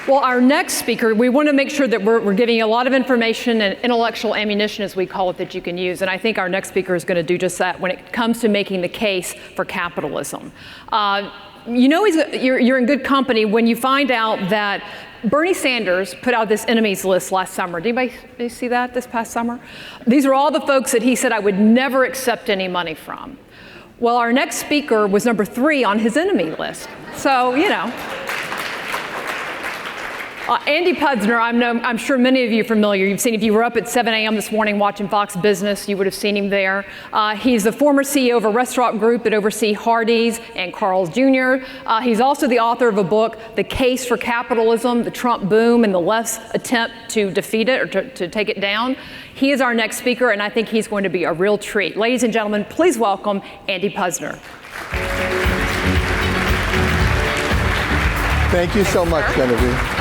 Well, our next speaker, we want to make sure that we're giving you a lot of information and intellectual ammunition, as we call it, that you can use. And I think our next speaker is going to do just that when it comes to making the case for capitalism. You know you're in good company when you find out that Bernie Sanders put out this enemies list last summer. Did anybody see that this past summer? These are all the folks that he said I would never accept any money from. Well, our next speaker was number 3 on his enemy list. So, you know. Andy Puzder, I'm sure many of you are familiar. You've seen, if you were up at 7 a.m. this morning watching Fox Business, you would have seen him there. He's the former CEO of a restaurant group that oversees Hardee's and Carl's Jr. He's also the author of a book, The Case for Capitalism, the Trump Boom and the Left's Attempt to Defeat It, or to take it down. He is our next speaker, and I think he's going to be a real treat. Ladies and gentlemen, please welcome Andy Puzder. Thank you so much, Genevieve.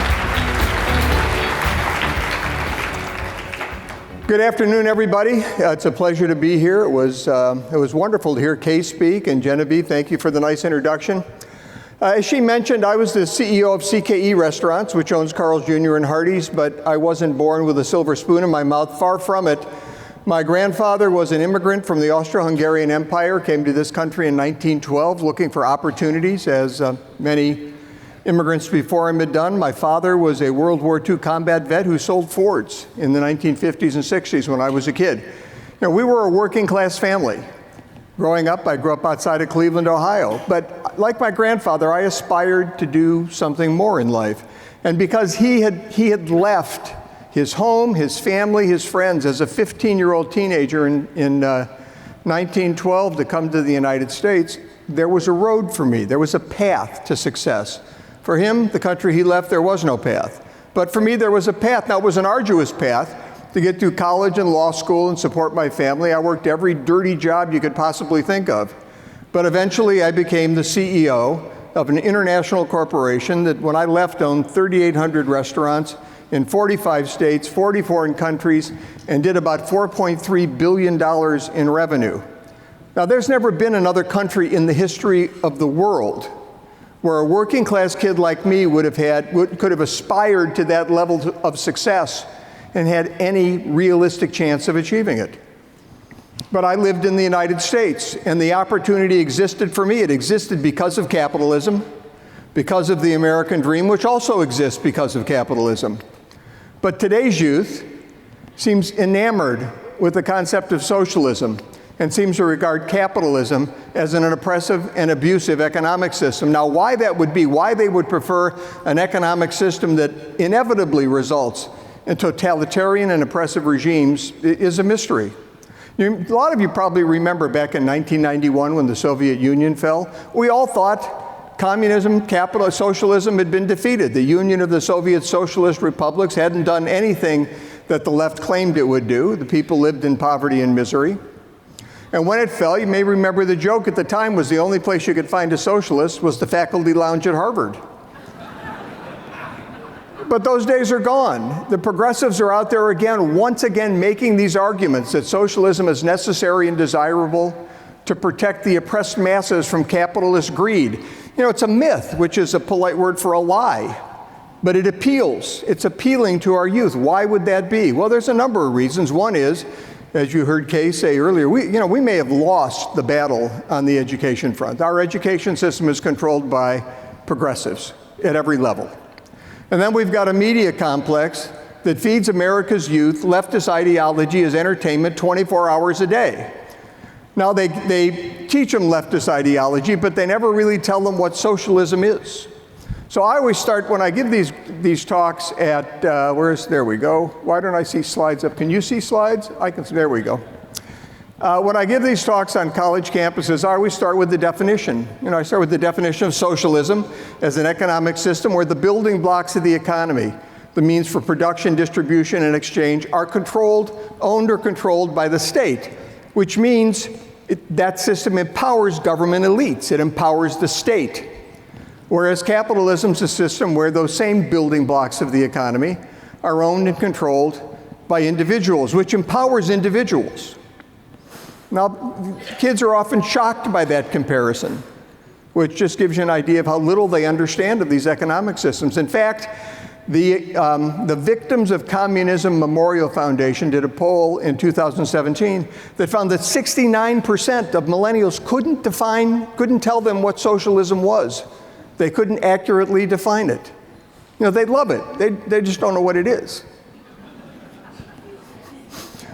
Good afternoon, everybody. It's a pleasure to be here. It was wonderful to hear Kay speak, and Genevieve, thank you for the nice introduction. As she mentioned, I was the CEO of CKE Restaurants, which owns Carl's Jr. and Hardee's, but I wasn't born with a silver spoon in my mouth, far from it. My grandfather was an immigrant from the Austro-Hungarian Empire, came to this country in 1912 looking for opportunities, as many immigrants before him had done. My father was a World War II combat vet who sold Fords in the 1950s and 60s when I was a kid. You know, we were a working class family. Growing up, I grew up outside of Cleveland, Ohio. But like my grandfather, I aspired to do something more in life. And because he had left his home, his family, his friends as a 15-year-old teenager in 1912 to come to the United States, there was a road for me. There was a path to success. For him, the country he left, there was no path. But for me, there was a path. Now, it was an arduous path to get through college and law school and support my family. I worked every dirty job you could possibly think of. But eventually, I became the CEO of an international corporation that, when I left, owned 3,800 restaurants in 45 states, 40 foreign countries, and did about $4.3 billion in revenue. Now, there's never been another country in the history of the world where a working class kid like me could have aspired to that level of success and had any realistic chance of achieving it. But I lived in the United States, and the opportunity existed for me. It existed because of capitalism, because of the American dream, which also exists because of capitalism. But today's youth seems enamored with the concept of socialism and seems to regard capitalism as an oppressive and abusive economic system. Now, why that would be, why they would prefer an economic system that inevitably results in totalitarian and oppressive regimes is a mystery. A lot of you probably remember back in 1991 when the Soviet Union fell. We all thought communism, socialism had been defeated. The Union of the Soviet Socialist Republics hadn't done anything that the left claimed it would do. The people lived in poverty and misery. And when it fell, you may remember the joke at the time was the only place you could find a socialist was the faculty lounge at Harvard. But those days are gone. The progressives are out there again, once again making these arguments that socialism is necessary and desirable to protect the oppressed masses from capitalist greed. You know, it's a myth, which is a polite word for a lie, but it appeals. It's appealing to our youth. Why would that be? Well, there's a number of reasons. One is, as you heard Kay say earlier, we may have lost the battle on the education front. Our education system is controlled by progressives at every level. And then we've got a media complex that feeds America's youth leftist ideology as entertainment 24 hours a day. Now, they teach them leftist ideology, but they never really tell them what socialism is. So I always start, when I give these talks at, there we go. Why don't I see slides up? Can you see slides? There we go. When I give these talks on college campuses, I always start with the definition. I start with the definition of socialism as an economic system where the building blocks of the economy, the means for production, distribution, and exchange, are owned or controlled by the state, which means that system empowers government elites. It empowers the state. Whereas capitalism is a system where those same building blocks of the economy are owned and controlled by individuals, which empowers individuals. Now, kids are often shocked by that comparison, which just gives you an idea of how little they understand of these economic systems. In fact, The Victims of Communism Memorial Foundation did a poll in 2017 that found that 69% of millennials couldn't tell them what socialism was. They couldn't accurately define it. You know, they love it. They just don't know what it is.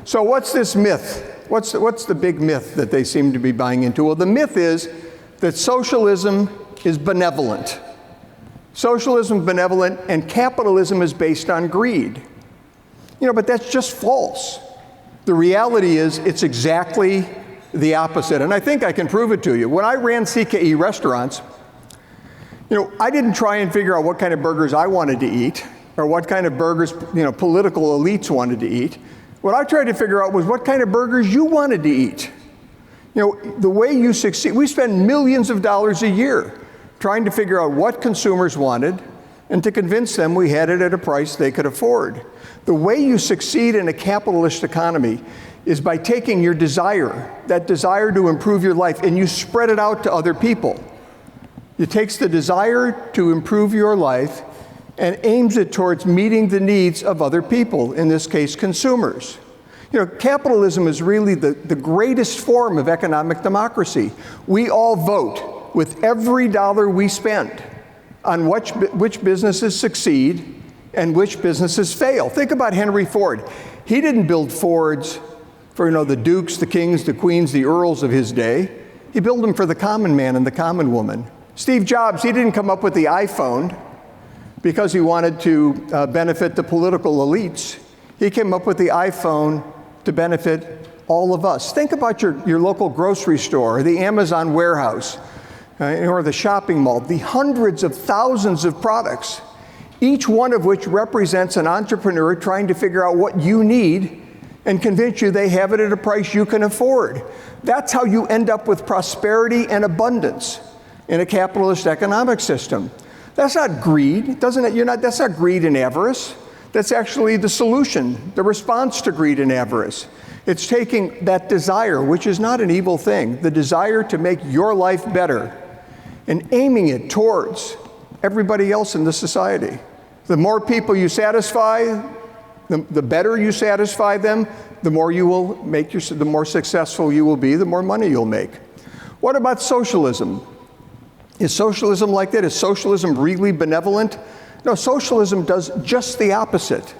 So what's this myth? What's the big myth that they seem to be buying into? Well, the myth is that socialism is benevolent. Socialism is benevolent and capitalism is based on greed. You know, but that's just false. The reality is it's exactly the opposite. And I think I can prove it to you. When I ran CKE restaurants, you know, I didn't try and figure out what kind of burgers I wanted to eat or what kind of burgers, you know, political elites wanted to eat. What I tried to figure out was what kind of burgers you wanted to eat. You know, the way you succeed, we spend millions of dollars a year trying to figure out what consumers wanted and to convince them we had it at a price they could afford. The way you succeed in a capitalist economy is by taking your desire, that desire to improve your life, and you spread it out to other people. It takes the desire to improve your life and aims it towards meeting the needs of other people, in this case, consumers. You know, capitalism is really the greatest form of economic democracy. We all vote with every dollar we spend on which businesses succeed and which businesses fail. Think about Henry Ford. He didn't build Fords for, you know, the dukes, the kings, the queens, the earls of his day. He built them for the common man and the common woman. Steve Jobs, he didn't come up with the iPhone because he wanted to benefit the political elites. He came up with the iPhone to benefit all of us. Think about your local grocery store, or the Amazon warehouse, or the shopping mall, the hundreds of thousands of products, each one of which represents an entrepreneur trying to figure out what you need and convince you they have it at a price you can afford. That's how you end up with prosperity and abundance in a capitalist economic system. That's not greed, doesn't it? That's not greed and avarice. That's actually the solution, the response to greed and avarice. It's taking that desire, which is not an evil thing, the desire to make your life better, and aiming it towards everybody else in the society. The more people you satisfy, the better you satisfy them, the more you will make the more successful you will be, the more money you'll make. What about socialism? Is socialism like that? Is socialism really benevolent? No, socialism does just the opposite.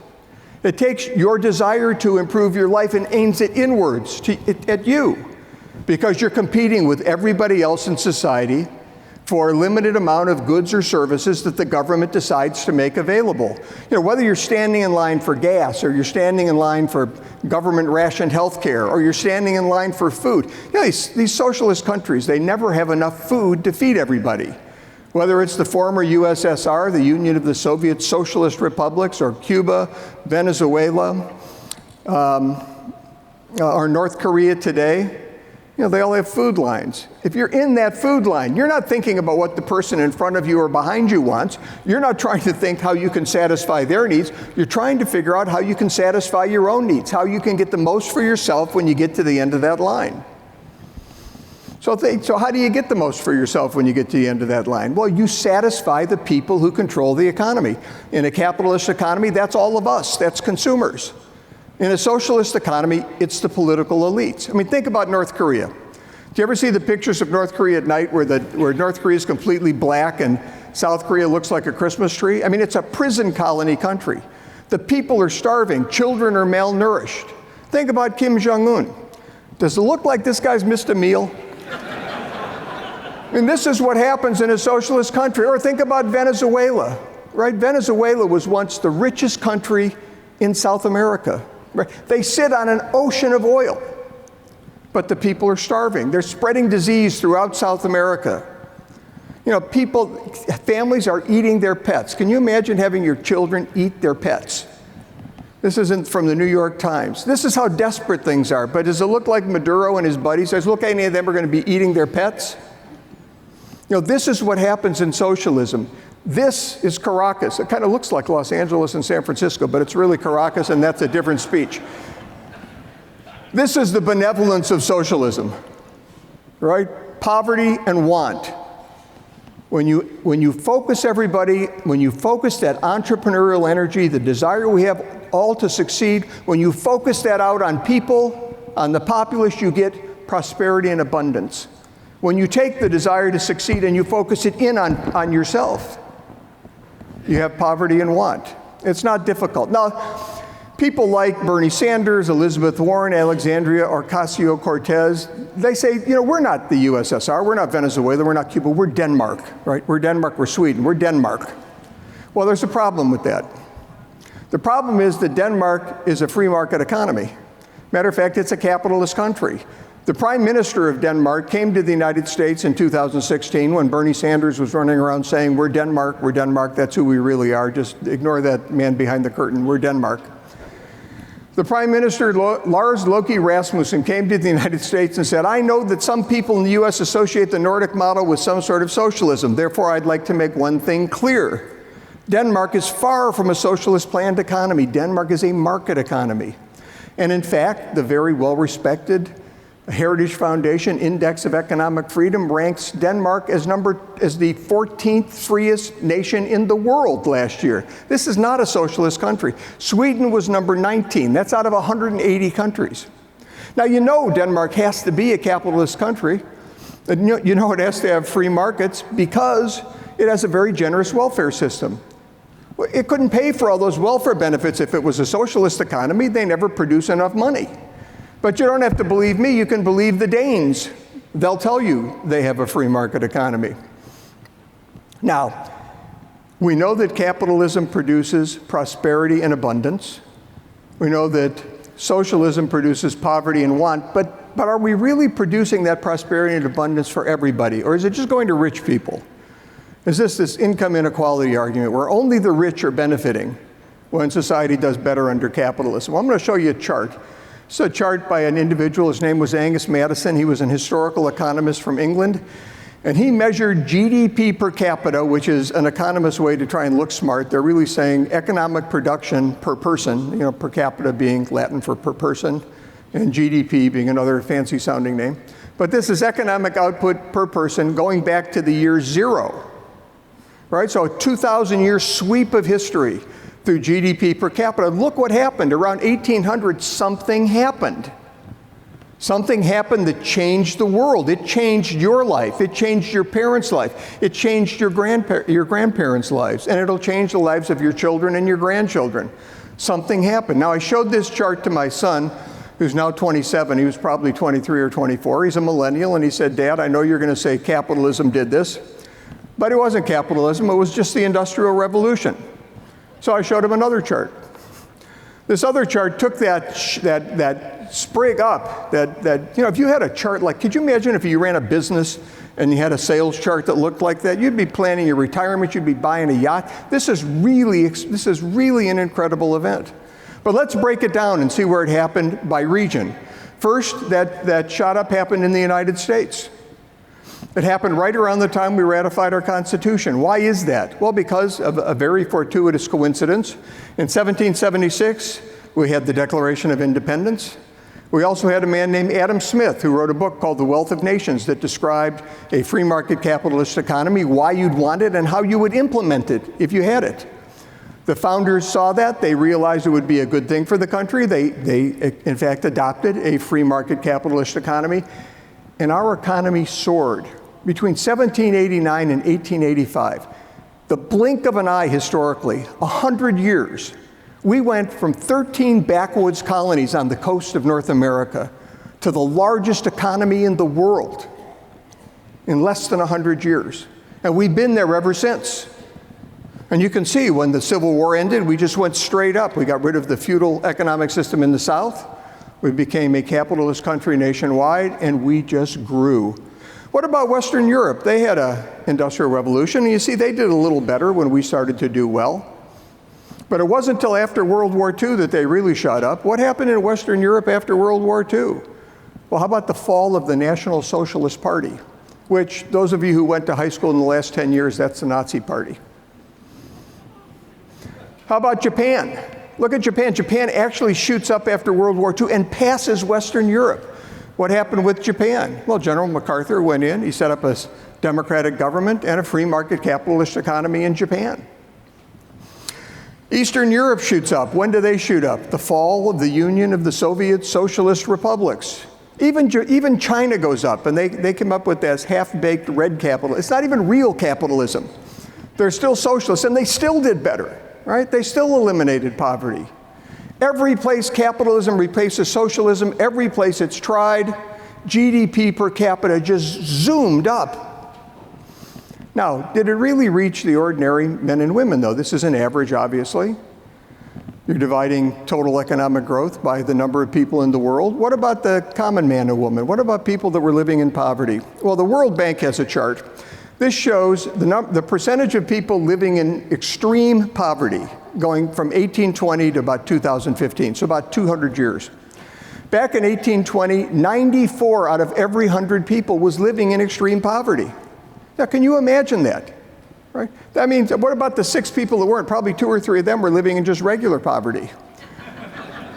It takes your desire to improve your life and aims it inwards at you, because you're competing with everybody else in society for a limited amount of goods or services that the government decides to make available. You know, whether you're standing in line for gas, or you're standing in line for government rationed health care, or you're standing in line for food. You know, these socialist countries, they never have enough food to feed everybody. Whether it's the former USSR, the Union of the Soviet Socialist Republics, or Cuba, Venezuela, or North Korea today, you know, they all have food lines. If you're in that food line, you're not thinking about what the person in front of you or behind you wants. You're not trying to think how you can satisfy their needs. You're trying to figure out how you can satisfy your own needs, how you can get the most for yourself when you get to the end of that line. So how do you get the most for yourself when you get to the end of that line? Well, you satisfy the people who control the economy. In a capitalist economy, that's all of us. That's consumers. In a socialist economy, it's the political elites. I mean, think about North Korea. Do you ever see the pictures of North Korea at night where North Korea is completely black and South Korea looks like a Christmas tree? I mean, it's a prison colony country. The people are starving. Children are malnourished. Think about Kim Jong-un. Does it look like this guy's missed a meal? I mean, this is what happens in a socialist country. Or think about Venezuela, right? Venezuela was once the richest country in South America. Right? They sit on an ocean of oil, but the people are starving. They're spreading disease throughout South America. You know, families are eating their pets. Can you imagine having your children eat their pets? This isn't from the New York Times. This is how desperate things are. But does it look like Maduro and his buddies? Does it look like any of them are going to be eating their pets? You know, this is what happens in socialism. This is Caracas. It kind of looks like Los Angeles and San Francisco, but it's really Caracas, and that's a different speech. This is the benevolence of socialism, right? Poverty and want. When you focus everybody, when you focus that entrepreneurial energy, the desire we have all to succeed, when you focus that out on people, on the populace, you get prosperity and abundance. When you take the desire to succeed and you focus it in on yourself, you have poverty and want. It's not difficult. Now, people like Bernie Sanders, Elizabeth Warren, Alexandria Ocasio-Cortez, they say, we're not the USSR, we're not Venezuela, we're not Cuba, we're Denmark, right? We're Denmark, we're Sweden, we're Denmark. Well, there's a problem with that. The problem is that Denmark is a free market economy. Matter of fact, it's a capitalist country. The Prime Minister of Denmark came to the United States in 2016 when Bernie Sanders was running around saying, we're Denmark, that's who we really are. Just ignore that man behind the curtain, we're Denmark. The Prime Minister, Lars Løkke Rasmussen, came to the United States and said, I know that some people in the U.S. associate the Nordic model with some sort of socialism. Therefore, I'd like to make one thing clear. Denmark is far from a socialist planned economy. Denmark is a market economy. And in fact, the very well-respected Heritage Foundation Index of Economic Freedom ranks Denmark as the 14th freest nation in the world last year. This is not a socialist country. Sweden was number 19. That's out of 180 countries. Now, Denmark has to be a capitalist country. It has to have free markets because it has a very generous welfare system. It couldn't pay for all those welfare benefits if it was a socialist economy. They never produce enough money. But you don't have to believe me, you can believe the Danes. They'll tell you they have a free market economy. Now, we know that capitalism produces prosperity and abundance. We know that socialism produces poverty and want, but are we really producing that prosperity and abundance for everybody? Or is it just going to rich people? Is this income inequality argument where only the rich are benefiting when society does better under capitalism? Well, I'm going to show you a chart. It's a chart by an individual. His name was Angus Maddison. He was an historical economist from England. And he measured GDP per capita, which is an economist's way to try and look smart. They're really saying economic production per person, per capita being Latin for per person, and GDP being another fancy sounding name. But this is economic output per person going back to the year 0. Right? So a 2,000-year sweep of history through GDP per capita. Look what happened. Around 1800, something happened. Something happened that changed the world. It changed your life. It changed your parents' life. It changed your grandparents' lives. And it'll change the lives of your children and your grandchildren. Something happened. Now, I showed this chart to my son, who's now 27. He was probably 23 or 24. He's a millennial. And he said, Dad, I know you're going to say capitalism did this. But it wasn't capitalism. It was just the Industrial Revolution. So I showed him another chart. This other chart took that sprig up, if you had a chart like, could you imagine if you ran a business and you had a sales chart that looked like that? You'd be planning your retirement, you'd be buying a yacht. This is really an incredible event. But let's break it down and see where it happened by region. First, that shot up happened in the United States. It happened right around the time we ratified our Constitution. Why is that? Well, because of a very fortuitous coincidence. In 1776, we had the Declaration of Independence. We also had a man named Adam Smith who wrote a book called The Wealth of Nations that described a free market capitalist economy, why you'd want it, and how you would implement it if you had it. The founders saw that. They realized it would be a good thing for the country. They in fact, adopted a free market capitalist economy. And our economy soared. Between 1789 and 1885, the blink of an eye historically, 100 years, we went from 13 backwoods colonies on the coast of North America to the largest economy in the world in less than 100 years. And we've been there ever since. And you can see when the Civil War ended, we just went straight up. We got rid of the feudal economic system in the South. We became a capitalist country nationwide, and we just grew. What about Western Europe? They had an industrial revolution, and you see they did a little better when we started to do well. But it wasn't until after World War II that they really shot up. What happened in Western Europe after World War II? Well, how about the fall of the National Socialist Party, which those of you who went to high school in the last 10 years, that's the Nazi Party. How about Japan? Look at Japan. Japan actually shoots up after World War II and passes Western Europe. What happened with Japan? Well, General MacArthur went in, he set up a democratic government and a free market capitalist economy in Japan. Eastern Europe shoots up. When do they shoot up? The fall of the Union of the Soviet Socialist Republics. Even China goes up, and they came up with this half-baked red capital. It's not even real capitalism. They're still socialists, and they still did better, right? They still eliminated poverty. Every place capitalism replaces socialism, every place it's tried, GDP per capita just zoomed up. Now, did it really reach the ordinary men and women, though? This is an average, obviously. You're dividing total economic growth by the number of people in the world. What about the common man or woman? What about people that were living in poverty? Well, the World Bank has a chart. This shows the percentage of people living in extreme poverty going from 1820 to about 2015, so about 200 years. Back in 1820, 94 out of every 100 people was living in extreme poverty. Now, can you imagine that? Right? That means, what about the 6 people that weren't? Probably 2 or 3 of them were living in just regular poverty.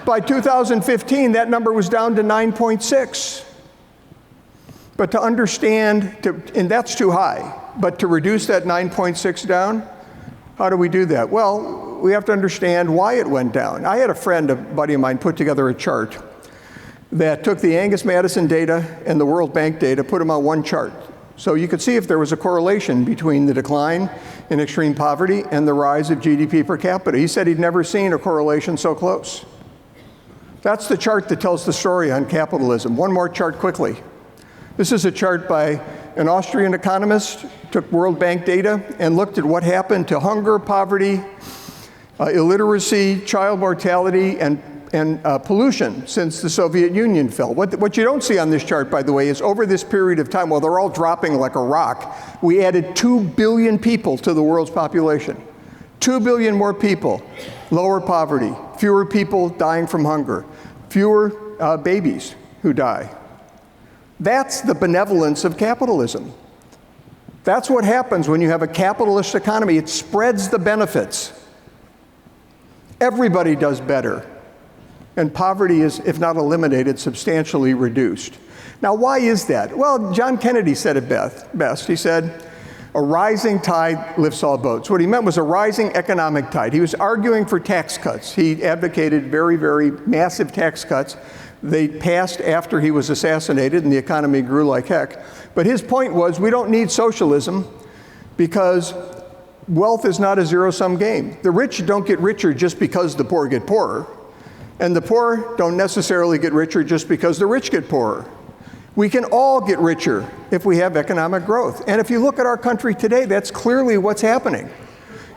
By 2015, that number was down to 9.6. But to understand, and that's too high, but to reduce that 9.6 down, how do we do that? Well, we have to understand why it went down. I had a buddy of mine, put together a chart that took the Angus Madison data and the World Bank data, put them on one chart. So you could see if there was a correlation between the decline in extreme poverty and the rise of GDP per capita. He said he'd never seen a correlation so close. That's the chart that tells the story on capitalism. One more chart quickly. This is a chart by an Austrian economist, took World Bank data and looked at what happened to hunger, poverty, illiteracy, child mortality, and pollution since the Soviet Union fell. What you don't see on this chart, by the way, is over this period of time, while they're all dropping like a rock, we added 2 billion people to the world's population. 2 billion more people, lower poverty, fewer people dying from hunger, fewer babies who die. That's the benevolence of capitalism. That's what happens when you have a capitalist economy. It spreads the benefits. Everybody does better. And poverty is, if not eliminated, substantially reduced. Now, why is that? Well, John Kennedy said it best. He said, a rising tide lifts all boats. What he meant was a rising economic tide. He was arguing for tax cuts. He advocated very, very massive tax cuts. They passed after he was assassinated, and the economy grew like heck. But his point was, we don't need socialism because wealth is not a zero-sum game. The rich don't get richer just because the poor get poorer. And the poor don't necessarily get richer just because the rich get poorer. We can all get richer if we have economic growth. And if you look at our country today, that's clearly what's happening.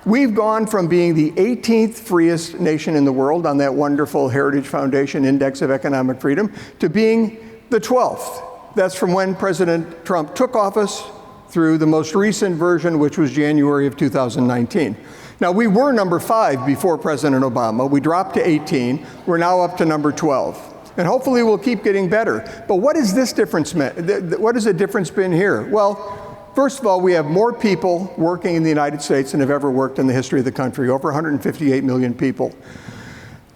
We've gone from being the 18th freest nation in the world on that wonderful Heritage Foundation Index of Economic Freedom to being the 12th. That's from when President Trump took office through the most recent version, which was January of 2019. Now, we were number 5 before President Obama. We dropped to 18. We're now up to number 12. And hopefully we'll keep getting better. But what is this difference meant? What has the difference been here? Well, first of all, we have more people working in the United States than have ever worked in the history of the country, over 158 million people.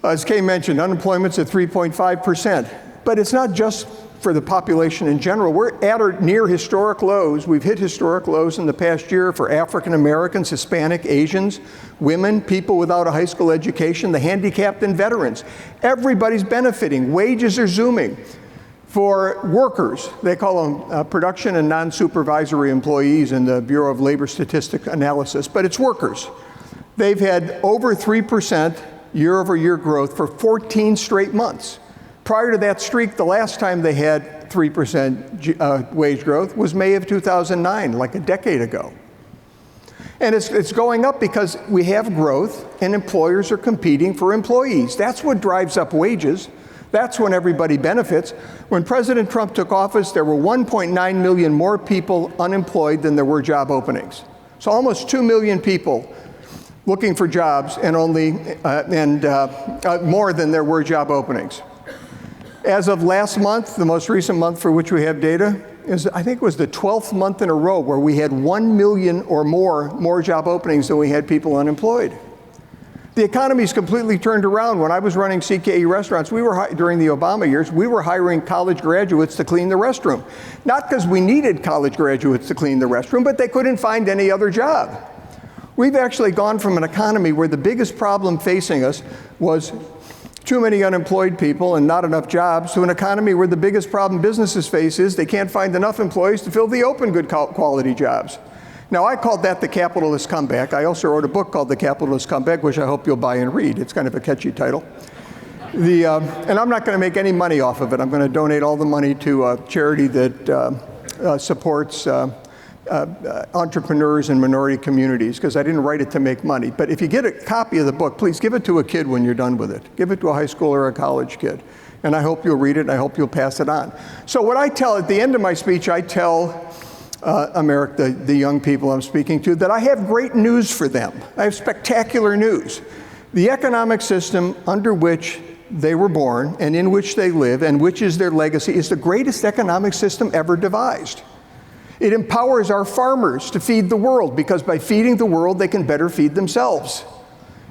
As Kay mentioned, unemployment's at 3.5%. But it's not just for the population in general. We're at or near historic lows. We've hit historic lows in the past year for African Americans, Hispanic, Asians, women, people without a high school education, the handicapped, and veterans. Everybody's benefiting. Wages are zooming. For workers, they call them production and non-supervisory employees in the Bureau of Labor Statistic Analysis, but it's workers. They've had over 3% year-over-year growth for 14 straight months. Prior to that streak, the last time they had 3% wage growth was May of 2009, like a decade ago. And it's going up because we have growth and employers are competing for employees. That's what drives up wages. That's when everybody benefits. When President Trump took office, there were 1.9 million more people unemployed than there were job openings. So almost 2 million people looking for jobs and more than there were job openings. As of last month, the most recent month for which we have data, I think it was the 12th month in a row where we had 1 million or more job openings than we had people unemployed. The economy's completely turned around. When I was running CKE restaurants, during the Obama years, we were hiring college graduates to clean the restroom. Not because we needed college graduates to clean the restroom, but they couldn't find any other job. We've actually gone from an economy where the biggest problem facing us was too many unemployed people and not enough jobs, to an economy where the biggest problem businesses face is they can't find enough employees to fill the open good quality jobs. Now, I called that the capitalist comeback. I also wrote a book called The Capitalist Comeback, which I hope you'll buy and read. It's kind of a catchy title. And I'm not going to make any money off of it. I'm going to donate all the money to a charity that supports entrepreneurs and minority communities, because I didn't write it to make money. But if you get a copy of the book, please give it to a kid when you're done with it. Give it to a high school or a college kid. And I hope you'll read it, and I hope you'll pass it on. So what I tell, at the end of my speech, I tell America, the young people I'm speaking to, that I have great news for them. I have spectacular news. The economic system under which they were born and in which they live and which is their legacy is the greatest economic system ever devised. It empowers our farmers to feed the world, because by feeding the world, they can better feed themselves.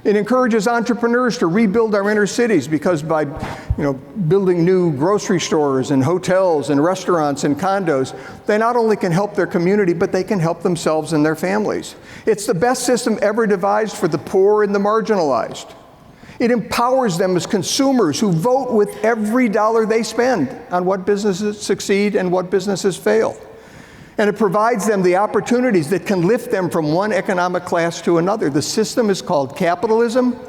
It encourages entrepreneurs to rebuild our inner cities, because by building new grocery stores and hotels and restaurants and condos, they not only can help their community, but they can help themselves and their families. It's the best system ever devised for the poor and the marginalized. It empowers them as consumers who vote with every dollar they spend on what businesses succeed and what businesses fail. And it provides them the opportunities that can lift them from one economic class to another. The system is called capitalism.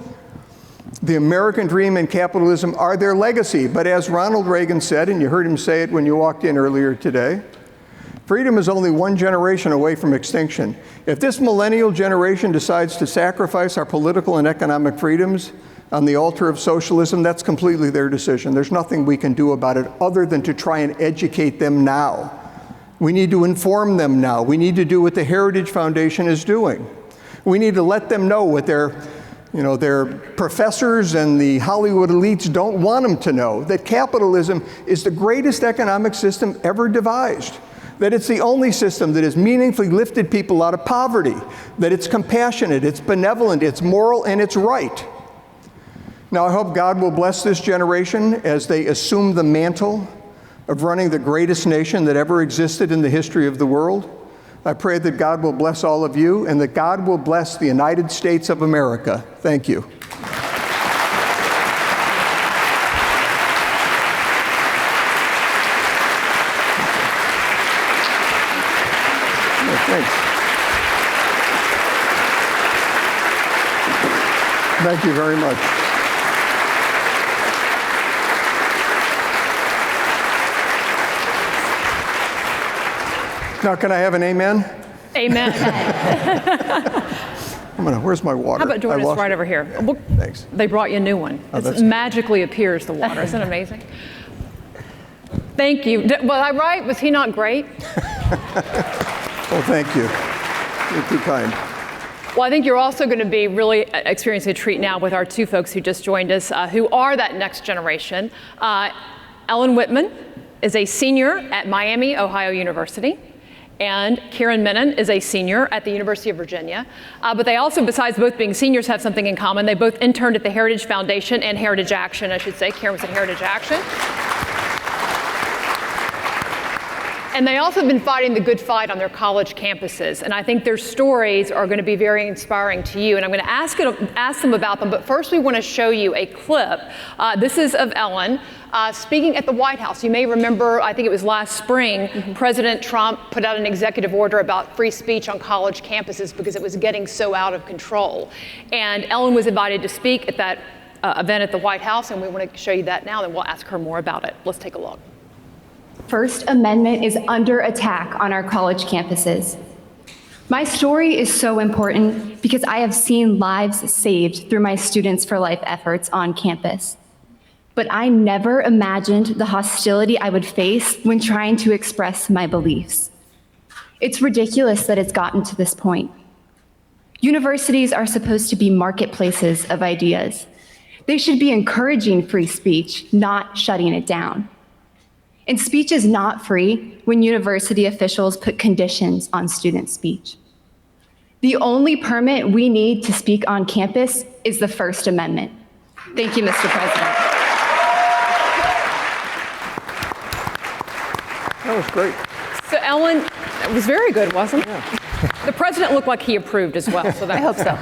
The American dream and capitalism are their legacy. But as Ronald Reagan said, and you heard him say it when you walked in earlier today, freedom is only one generation away from extinction. If this millennial generation decides to sacrifice our political and economic freedoms on the altar of socialism, that's completely their decision. There's nothing we can do about it other than to try and educate them now. We need to inform them now. We need to do what the Heritage Foundation is doing. We need to let them know what their professors and the Hollywood elites don't want them to know, that capitalism is the greatest economic system ever devised, that it's the only system that has meaningfully lifted people out of poverty, that it's compassionate, it's benevolent, it's moral, and it's right. Now, I hope God will bless this generation as they assume the mantle of running the greatest nation that ever existed in the history of the world. I pray that God will bless all of you and that God will bless the United States of America. Thank you. Thanks. Thank you very much. Now, can I have an amen? Amen. Where's my water? How about joining us right over here? Well, thanks. They brought you a new one. It magically appears, the water. Isn't it amazing? Thank you. Was I right? Was he not great? Well, thank you. You're too kind. Well, I think you're also going to be really experiencing a treat now with our two folks who just joined us, who are that next generation. Ellen Wittman is a senior at Miami, Ohio University. And Kiran Menon is a senior at the University of Virginia. But they also, besides both being seniors, have something in common. They both interned at the Heritage Foundation and Heritage Action, I should say. Kiran was at Heritage Action. And they also have been fighting the good fight on their college campuses. And I think their stories are going to be very inspiring to you. And I'm going to ask them about them. But first, we want to show you a clip. This is of Ellen speaking at the White House. You may remember, I think it was last spring, President Trump put out an executive order about free speech on college campuses because it was getting so out of control. And Ellen was invited to speak at that event at the White House. And we want to show you that now. And we'll ask her more about it. Let's take a look. First Amendment is under attack on our college campuses. My story is so important because I have seen lives saved through my Students for Life efforts on campus. But I never imagined the hostility I would face when trying to express my beliefs. It's ridiculous that it's gotten to this point. Universities are supposed to be marketplaces of ideas. They should be encouraging free speech, not shutting it down. And speech is not free when university officials put conditions on student speech. The only permit we need to speak on campus is the First Amendment. Thank you, Mr. President. That was great. So Ellen, that was very good, wasn't it? Yeah. The president looked like he approved as well. So that, I hope so.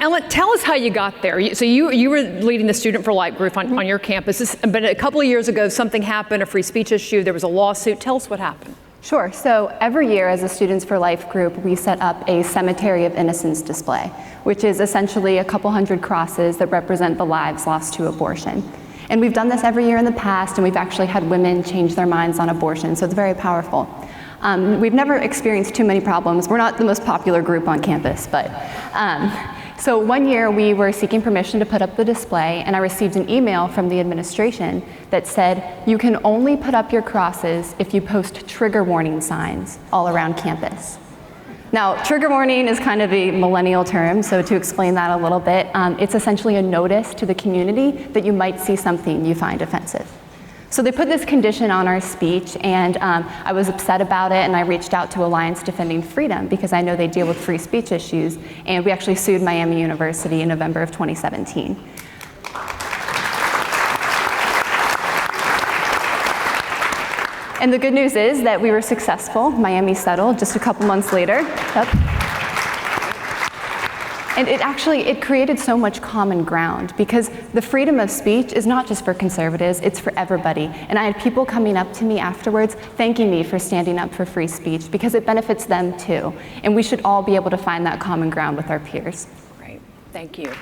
Ellen, tell us how you got there. So you were leading the Student for Life group on your campus, but a couple of years ago, something happened, a free speech issue, there was a lawsuit. Tell us what happened. Sure. So every year as a Students for Life group, we set up a Cemetery of Innocence display, which is essentially a couple hundred crosses that represent the lives lost to abortion. And we've done this every year in the past, and we've actually had women change their minds on abortion, so it's very powerful. We've never experienced too many problems. We're not the most popular group on campus, but so one year we were seeking permission to put up the display, and I received an email from the administration that said, you can only put up your crosses if you post trigger warning signs all around campus. Now, trigger warning is kind of a millennial term, so to explain that a little bit, it's essentially a notice to the community that you might see something you find offensive. So they put this condition on our speech, and I was upset about it, and I reached out to Alliance Defending Freedom because I know they deal with free speech issues, and we actually sued Miami University in November of 2017. And the good news is that we were successful. Miami settled just a couple months later. Yep. And it created so much common ground because the freedom of speech is not just for conservatives, it's for everybody. And I had people coming up to me afterwards thanking me for standing up for free speech because it benefits them too. And we should all be able to find that common ground with our peers. Great, thank you.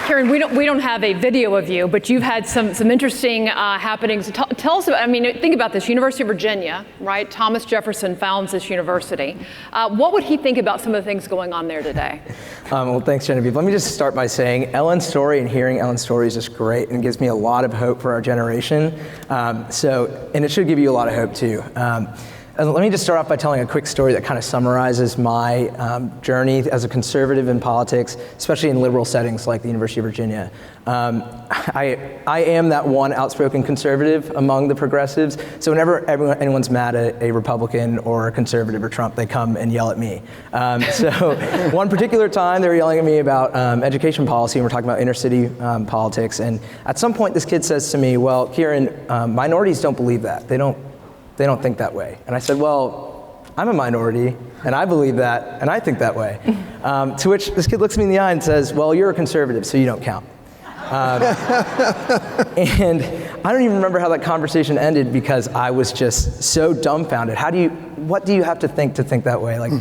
Kiran, we don't have a video of you, but you've had some interesting happenings. Tell us about, I mean, think about this, University of Virginia, right? Thomas Jefferson founds this university. What would he think about some of the things going on there today? Well, thanks, Genevieve. Let me just start by saying Ellen's story and hearing Ellen's story is just great and gives me a lot of hope for our generation. And it should give you a lot of hope too. Let me just start off by telling a quick story that kind of summarizes my journey as a conservative in politics, especially in liberal settings like the University of Virginia. I am that one outspoken conservative among the progressives, so whenever anyone's mad at a Republican or a conservative or Trump, they come and yell at me. So one particular time, they were yelling at me about education policy, and we're talking about inner city politics, and at some point this kid says to me, well, Kiran, minorities don't believe that. They don't think that way. And I said, well, I'm a minority, and I believe that, and I think that way. To which this kid looks me in the eye and says, well, you're a conservative, so you don't count. And I don't even remember how that conversation ended because I was just so dumbfounded. What do you have to think that way? Like,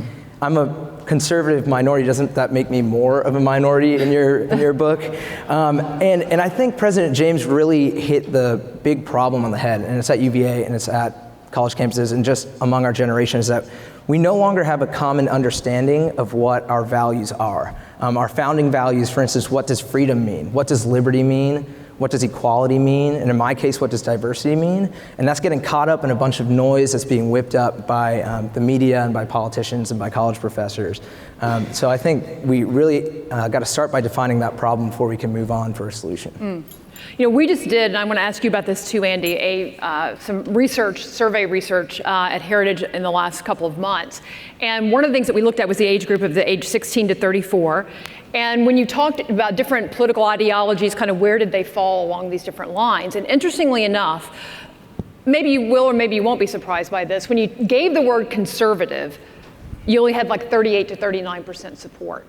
I'm a conservative minority, doesn't that make me more of a minority in your book? And I think President James really hit the big problem on the head, and it's at UVA and it's at college campuses and just among our generation, is that we no longer have a common understanding of what our values are. Our founding values, for instance, what does freedom mean? What does liberty mean? What does equality mean? And in my case, what does diversity mean? And that's getting caught up in a bunch of noise that's being whipped up by the media and by politicians and by college professors. So I think we really got to start by defining that problem before we can move on for a solution. You know, we just did, and I want to ask you about this too, Andy, some survey research at Heritage in the last couple of months. And one of the things that we looked at was the age group of the age 16 to 34. And when you talked about different political ideologies, kind of where did they fall along these different lines? And interestingly enough, maybe you will or maybe you won't be surprised by this, when you gave the word conservative, you only had like 38 to 39% support.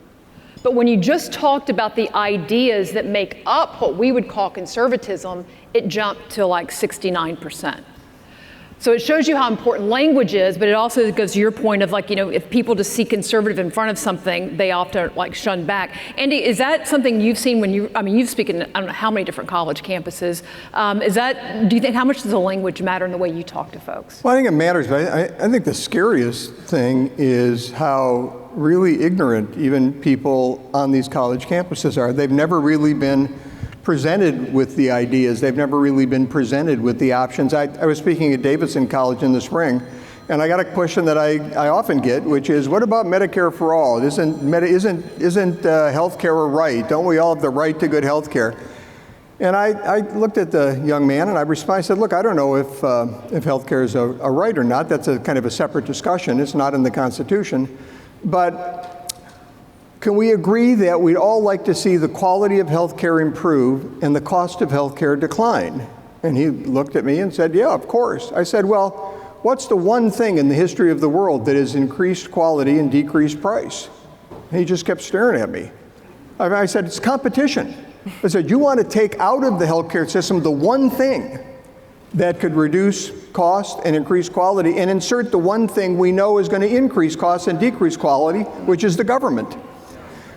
But when you just talked about the ideas that make up what we would call conservatism, it jumped to like 69%. So it shows you how important language is, but it also goes to your point of like, you know, if people just see conservative in front of something, they often like shun back. Andy, is that something you've seen when you've spoken, I don't know how many different college campuses. Do you think, how much does the language matter in the way you talk to folks? Well, I think it matters, but I think the scariest thing is how really ignorant even people on these college campuses are. They've never really been presented with the ideas. They've never really been presented with the options. I was speaking at Davidson College in the spring, and I got a question that I often get, which is, what about Medicare for all? Isn't health care a right? Don't we all have the right to good health care? And I looked at the young man and I responded, I said, look, I don't know if healthcare is a right or not. That's a kind of a separate discussion. It's not in the Constitution. But can we agree that we'd all like to see the quality of healthcare improve and the cost of healthcare decline? And he looked at me and said, yeah, of course. I said, well, what's the one thing in the history of the world that has increased quality and decreased price? And he just kept staring at me. I said, it's competition. I said, you want to take out of the healthcare system the one thing that could reduce cost and increase quality and insert the one thing we know is going to increase costs and decrease quality, which is the government.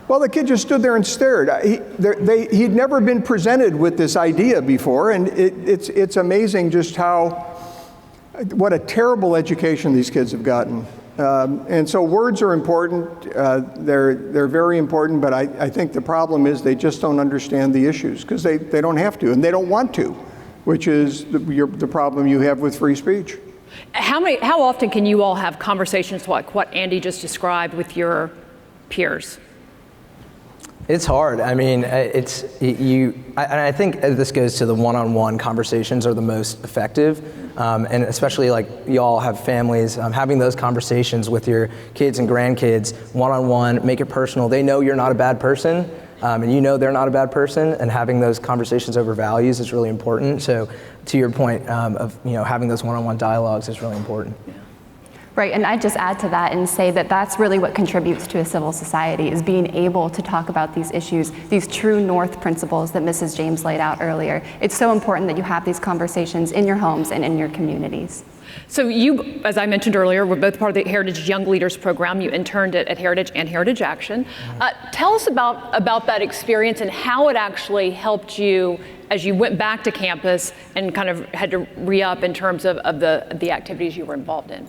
Well, the kid just stood there and stared. He'd never been presented with this idea before, and it's amazing just what a terrible education these kids have gotten. And so words are important. They're very important, but I think the problem is they just don't understand the issues because they don't have to and they don't want to, which is the problem you have with free speech. How often can you all have conversations like what Andy just described with your peers? It's hard. I mean, and I think this goes to the one-on-one conversations are the most effective, and especially like y'all have families, having those conversations with your kids and grandkids, one-on-one, make it personal. They know you're not a bad person, and you know they're not a bad person, and having those conversations over values is really important. So, to your point of having those one-on-one dialogues is really important. Yeah. Right, and I'd just add to that and say that that's really what contributes to a civil society, is being able to talk about these issues, these true north principles that Mrs. James laid out earlier. It's so important that you have these conversations in your homes and in your communities. So you, as I mentioned earlier, were both part of the Heritage Young Leaders Program. You interned at Heritage and Heritage Action. Tell us about that experience and how it actually helped you as you went back to campus and kind of had to re-up in terms of the activities you were involved in.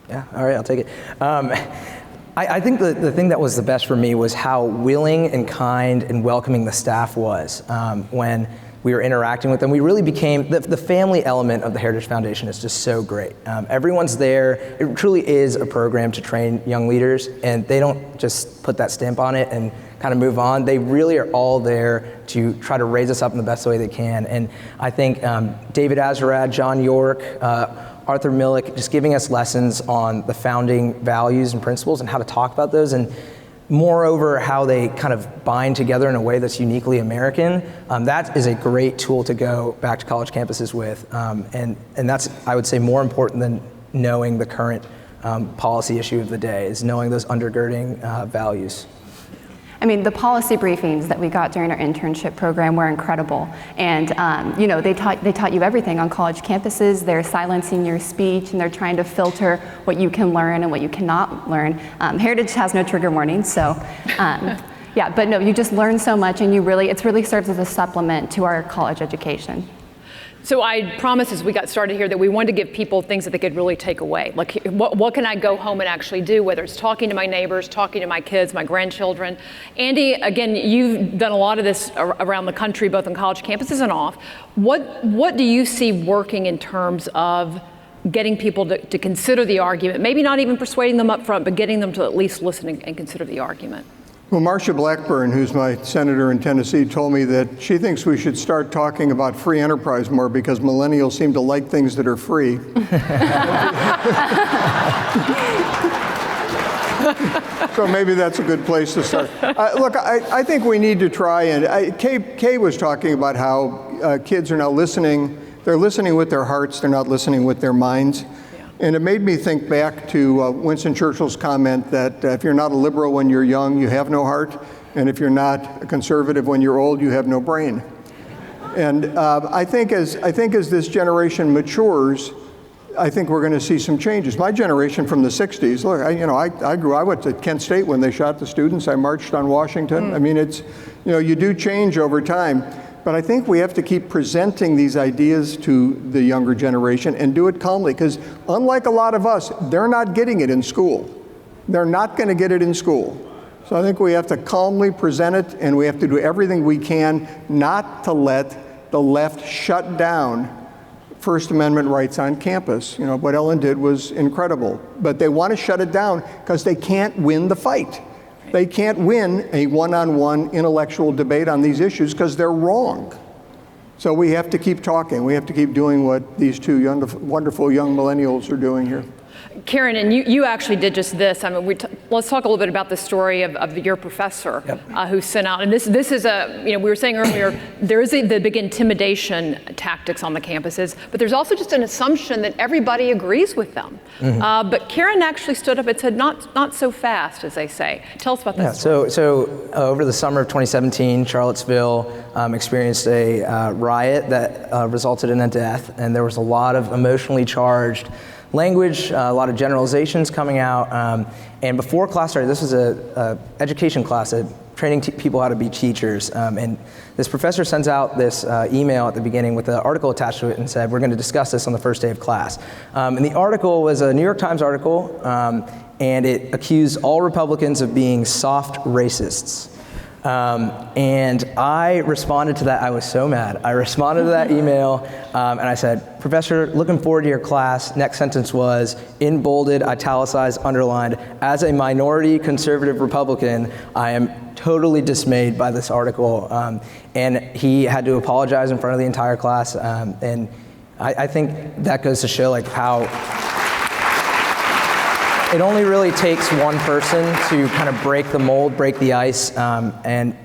Yeah, all right, I'll take it. I think the thing that was the best for me was how willing and kind and welcoming the staff was when we were interacting with them. We really became, the family element of the Heritage Foundation is just so great. Everyone's there. It truly is a program to train young leaders, and they don't just put that stamp on it and kind of move on. They really are all there to try to raise us up in the best way they can. And I think David Azarad, John York, Arthur Millick, just giving us lessons on the founding values and principles and how to talk about those, and moreover, how they kind of bind together in a way that's uniquely American. That is a great tool to go back to college campuses with. And that's, I would say, more important than knowing the current policy issue of the day, is knowing those undergirding values. I mean, the policy briefings that we got during our internship program were incredible. And they taught you everything on college campuses. They're silencing your speech, and they're trying to filter what you can learn and what you cannot learn. Heritage has no trigger warnings, so yeah, but no, you just learn so much, and it really serves as a supplement to our college education. So I promised as we got started here that we wanted to give people things that they could really take away. Like, what can I go home and actually do, whether it's talking to my neighbors, talking to my kids, my grandchildren. Andy, again, you've done a lot of this around the country, both on college campuses and off. What do you see working in terms of getting people to consider the argument? Maybe not even persuading them up front, but getting them to at least listen and consider the argument. Well, Marsha Blackburn, who's my senator in Tennessee, told me that she thinks we should start talking about free enterprise more because millennials seem to like things that are free. So maybe that's a good place to start. Look, I think we need to try, and Kay was talking about how kids are now listening. They're listening with their hearts, they're not listening with their minds. And it made me think back to Winston Churchill's comment that if you're not a liberal when you're young, you have no heart. And if you're not a conservative when you're old, you have no brain. And I think as this generation matures, I think we're going to see some changes. My generation from the 60s, look, I went to Kent State when they shot the students. I marched on Washington. I mean, it's, you do change over time. But I think we have to keep presenting these ideas to the younger generation and do it calmly, because unlike a lot of us, they're not getting it in school. They're not going to get it in school. So I think we have to calmly present it, and we have to do everything we can not to let the left shut down First Amendment rights on campus. What Ellen did was incredible. But they want to shut it down because they can't win the fight. They can't win a one-on-one intellectual debate on these issues because they're wrong. So we have to keep talking. We have to keep doing what these two wonderful young millennials are doing here. Kiran, and you actually did just this. I mean, let's talk a little bit about the story of your professor who sent out, and this is we were saying earlier, there is the big intimidation tactics on the campuses, but there's also just an assumption that everybody agrees with them. But Kiran actually stood up and said, not so fast, as they say. Tell us about that story. So over the summer of 2017, Charlottesville experienced a riot that resulted in a death, and there was a lot of emotionally charged language, a lot of generalizations coming out, and before class started, this was a education class, training people how to be teachers, and this professor sends out this email at the beginning with an article attached to it and said, we're going to discuss this on the first day of class. And the article was a New York Times article, and it accused all Republicans of being soft racists. And I responded to that. I was so mad. I responded to that email, and I said, Professor, looking forward to your class. Next sentence was, in bolded, italicized, underlined, as a minority conservative Republican, I am totally dismayed by this article. And he had to apologize in front of the entire class. And I think that goes to show like how it only really takes one person to kind of break the mold, break the ice, and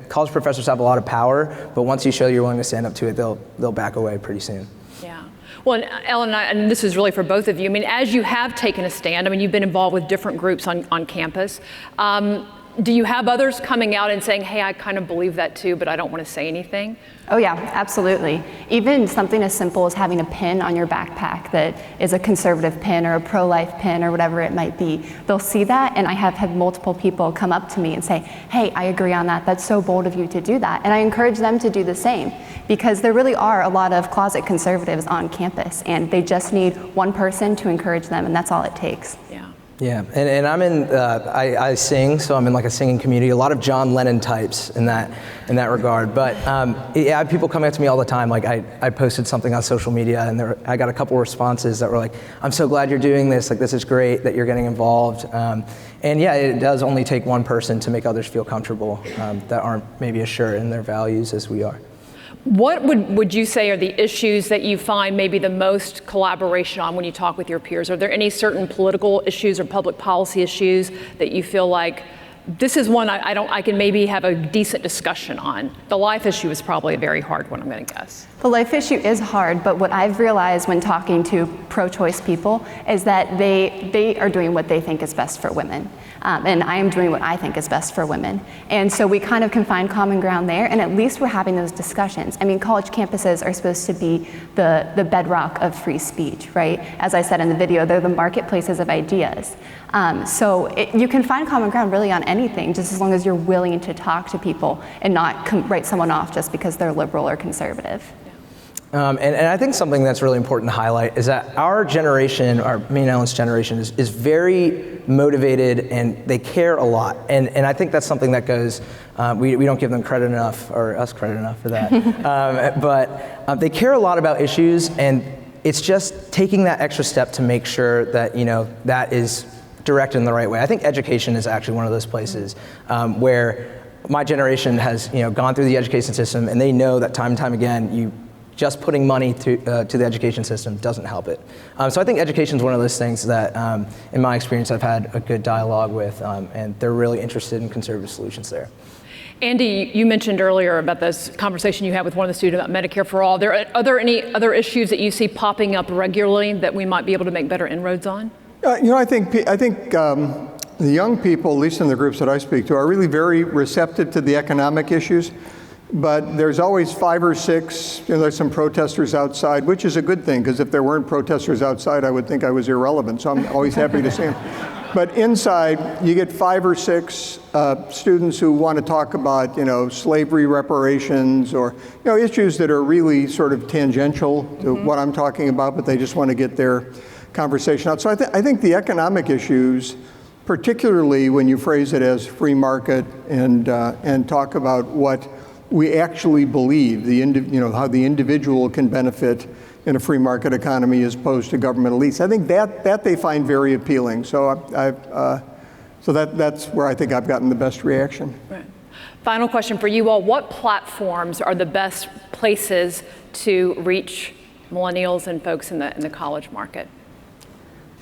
college professors have a lot of power, but once you show you're willing to stand up to it, they'll back away pretty soon. Yeah. Well, and Ellen, and this is really for both of you, I mean, as you have taken a stand, I mean, you've been involved with different groups on campus, do you have others coming out and saying, hey, I kind of believe that too, but I don't want to say anything? Oh yeah, absolutely. Even something as simple as having a pin on your backpack that is a conservative pin or a pro-life pin or whatever it might be. They'll see that, and I have had multiple people come up to me and say, hey, I agree on that. That's so bold of you to do that. And I encourage them to do the same, because there really are a lot of closet conservatives on campus, and they just need one person to encourage them, and that's all it takes. Yeah. Yeah, and I'm in, I sing, so I'm in like a singing community, a lot of John Lennon types in that regard. But I have people coming up to me all the time, like I posted something on social media, and I got a couple responses that were like, I'm so glad you're doing this, like this is great that you're getting involved. And yeah, it does only take one person to make others feel comfortable that aren't maybe as sure in their values as we are. What would you say are the issues that you find maybe the most collaboration on when you talk with your peers? Are there any certain political issues or public policy issues that you feel like this is one I can maybe have a decent discussion on? The life issue is probably a very hard one, I'm going to guess. The life issue is hard, but what I've realized when talking to pro-choice people is that they are doing what they think is best for women. And I am doing what I think is best for women. And so we kind of can find common ground there, and at least we're having those discussions. I mean, college campuses are supposed to be the bedrock of free speech, right? As I said in the video, they're the marketplaces of ideas. So you can find common ground really on anything, just as long as you're willing to talk to people and not write someone off just because they're liberal or conservative. And I think something that's really important to highlight is that our generation, me and Ellen's generation, is very motivated, and they care a lot. And I think that's something that goes, we don't give them credit enough, or us credit enough for that. But they care a lot about issues, and it's just taking that extra step to make sure that, that is directed in the right way. I think education is actually one of those places where my generation has, gone through the education system, and they know that time and time again, just putting money to the education system doesn't help it. So I think education is one of those things that, in my experience, I've had a good dialogue with, and they're really interested in conservative solutions there. Andy, you mentioned earlier about this conversation you had with one of the students about Medicare for All. Are there any other issues that you see popping up regularly that we might be able to make better inroads on? I think the young people, at least in the groups that I speak to, are really very receptive to the economic issues. But there's always 5 or 6, there's some protesters outside, which is a good thing, because if there weren't protesters outside, I would think I was irrelevant, so I'm always happy to see them. But inside, you get 5 or 6 students who want to talk about, slavery reparations, or, issues that are really sort of tangential to what I'm talking about, but they just want to get their conversation out. So I think the economic issues, particularly when you phrase it as free market and talk about what we actually believe, how the individual can benefit in a free market economy as opposed to government elites. I think that they find very appealing. So that's where I think I've gotten the best reaction. Right. Final question for you all. What platforms are the best places to reach millennials and folks in the college market?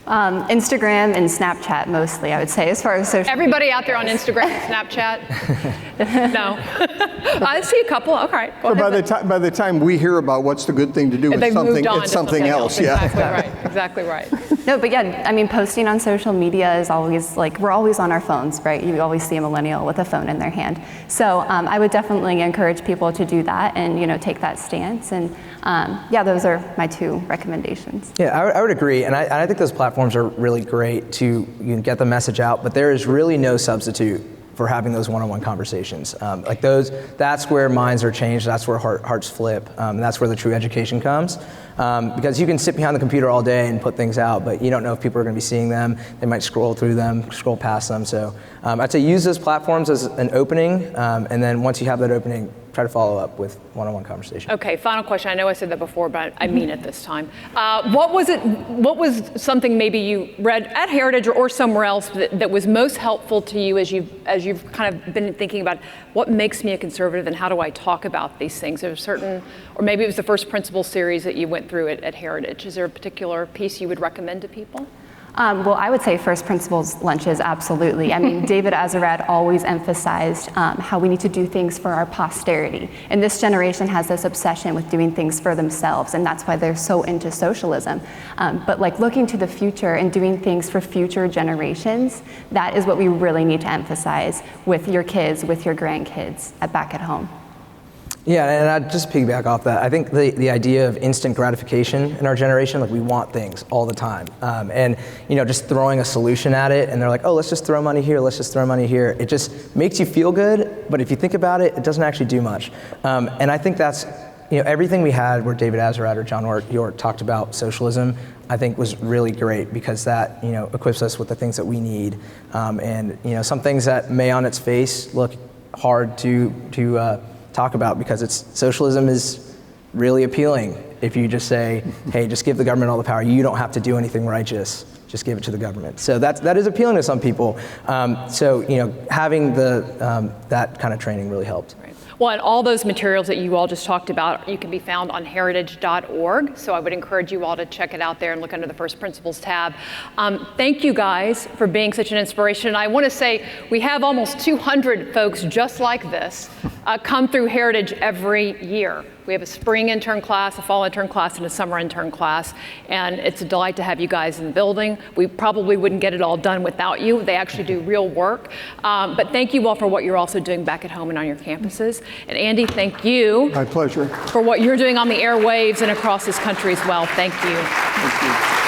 Instagram and Snapchat mostly, I would say, as far as social. Everybody out there on Instagram, Snapchat? No. I see a couple. Okay. So by the time we hear about what's the good thing to do, They've moved on it's to something else. Yeah. Exactly right. Exactly right. No, but yeah, I mean, posting on social media is always like, we're always on our phones, right? You always see a millennial with a phone in their hand. So I would definitely encourage people to do that and, take that stance. And yeah, those are my two recommendations. Yeah, I would agree, and I think those platforms are really great to get the message out, but there is really no substitute for having those one-on-one conversations. That's where minds are changed, that's where hearts flip, and that's where the true education comes. Because you can sit behind the computer all day and put things out, but you don't know if people are going to be seeing them. They might scroll through them, scroll past them. So I'd say use those platforms as an opening, and then once you have that opening, try to follow up with one-on-one conversation. Okay, final question. I know I said that before, but I mean it this time. What was something maybe you read at Heritage or somewhere else that was most helpful to you as you've kind of been thinking about what makes me a conservative and how do I talk about these things? There's certain, or maybe it was the First Principles series that you went through at Heritage. Is there a particular piece you would recommend to people? Well, I would say First Principles lunches, absolutely. I mean, David Azarad always emphasized how we need to do things for our posterity. And this generation has this obsession with doing things for themselves, and that's why they're so into socialism. But like looking to the future and doing things for future generations, that is what we really need to emphasize with your kids, with your grandkids back at home. Yeah, and I'd just piggyback off that. I think the idea of instant gratification in our generation, like we want things all the time. And just throwing a solution at it and they're like, oh, let's just throw money here, let's just throw money here. It just makes you feel good, but if you think about it, it doesn't actually do much. And I think that's, everything we had where David Azarad or John York talked about socialism, I think was really great because that, equips us with the things that we need. And some things that may on its face look hard to talk about because socialism is really appealing if you just say, hey, just give the government all the power. You don't have to do anything righteous. Just give it to the government. So that is appealing to some people. Having that kind of training really helped. Right. Well, and all those materials that you all just talked about, you can be found on heritage.org. So I would encourage you all to check it out there and look under the First Principles tab. Thank you guys for being such an inspiration. And I want to say we have almost 200 folks just like this come through Heritage every year. We have a spring intern class, a fall intern class, and a summer intern class. And it's a delight to have you guys in the building. We probably wouldn't get it all done without you. They actually do real work. But thank you all for what you're also doing back at home and on your campuses. And Andy, thank you. My pleasure. For what you're doing on the airwaves and across this country as well. Thank you. Thank you.